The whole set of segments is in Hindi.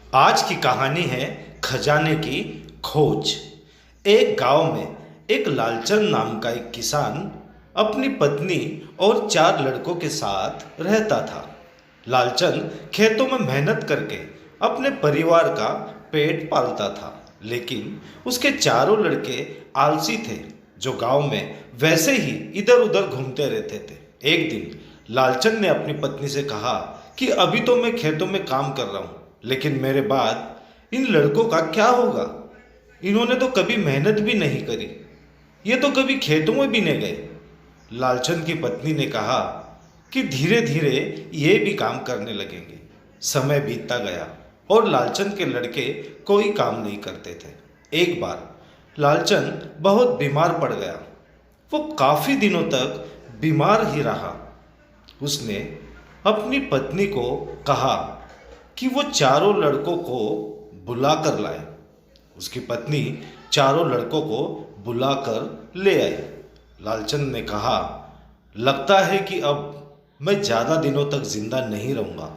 आज की कहानी है खजाने की खोज। एक गांव में एक लालचंद नाम का एक किसान अपनी पत्नी और 4 लड़कों के साथ रहता था। लालचंद खेतों में मेहनत करके अपने परिवार का पेट पालता था, लेकिन उसके चारों लड़के आलसी थे, जो गांव में वैसे ही इधर उधर घूमते रहते थे। एक दिन लालचंद ने अपनी पत्नी से कहा कि अभी तो मैं खेतों में काम कर रहा हूँ, लेकिन मेरे बाद इन लड़कों का क्या होगा? इन्होंने तो कभी मेहनत भी नहीं करी, ये तो कभी खेतों में भी नहीं गए। लालचंद की पत्नी ने कहा कि धीरे धीरे ये भी काम करने लगेंगे। समय बीतता गया और लालचंद के लड़के कोई काम नहीं करते थे। एक बार लालचंद बहुत बीमार पड़ गया। वो काफी दिनों तक बीमार ही रहा। उसने अपनी पत्नी को कहा कि वो चारों लड़कों को बुला कर लाए। उसकी पत्नी चारों लड़कों को बुलाकर ले आई। लालचंद ने कहा, लगता है कि अब मैं ज्यादा दिनों तक जिंदा नहीं रहूंगा।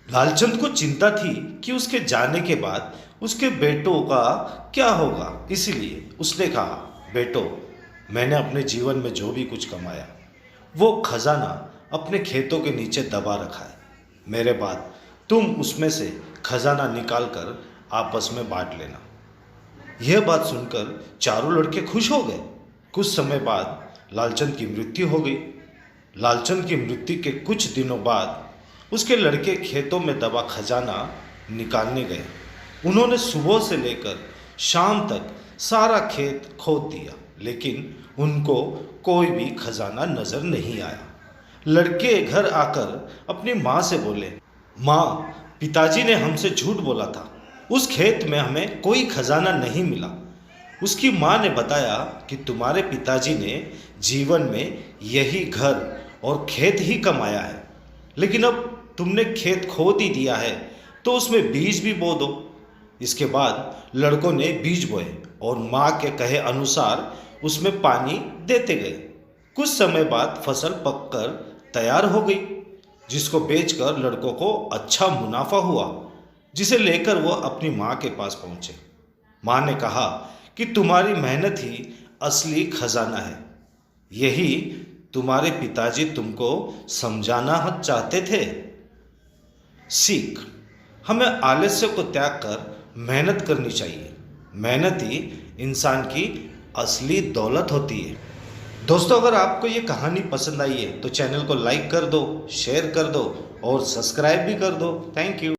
लालचंद को चिंता थी कि उसके जाने के बाद उसके बेटों का क्या होगा, इसलिए उसने कहा, बेटो, मैंने अपने जीवन में जो भी कुछ कमाया वो खजाना अपने खेतों के नीचे दबा रखा है। मेरे बाद तुम उसमें से खजाना निकाल कर आपस में बांट लेना। यह बात सुनकर चारों लड़के खुश हो गए। कुछ समय बाद लालचंद की मृत्यु हो गई। लालचंद की मृत्यु के कुछ दिनों बाद उसके लड़के खेतों में दबा खजाना निकालने गए। उन्होंने सुबह से लेकर शाम तक सारा खेत खोद दिया, लेकिन उनको कोई भी खजाना नजर नहीं आया। लड़के घर आकर अपनी माँ से बोले, माँ, पिताजी ने हमसे झूठ बोला था, उस खेत में हमें कोई खजाना नहीं मिला। उसकी माँ ने बताया कि तुम्हारे पिताजी ने जीवन में यही घर और खेत ही कमाया है, लेकिन अब तुमने खेत खोद ही दिया है तो उसमें बीज भी बो दो। इसके बाद लड़कों ने बीज बोए और माँ के कहे अनुसार उसमें पानी देते गए। कुछ समय बाद फसल पककर तैयार हो गई, जिसको बेचकर लड़कों को अच्छा मुनाफा हुआ, जिसे लेकर वो अपनी माँ के पास पहुँचे। माँ ने कहा कि तुम्हारी मेहनत ही असली खजाना है। यही तुम्हारे पिताजी तुमको समझाना चाहते थे। सीख, हमें आलस्य को त्याग कर मेहनत करनी चाहिए। मेहनत ही इंसान की असली दौलत होती है। दोस्तों, अगर आपको ये कहानी पसंद आई है तो चैनल को लाइक कर दो, शेयर कर दो और सब्सक्राइब भी कर दो। Thank you.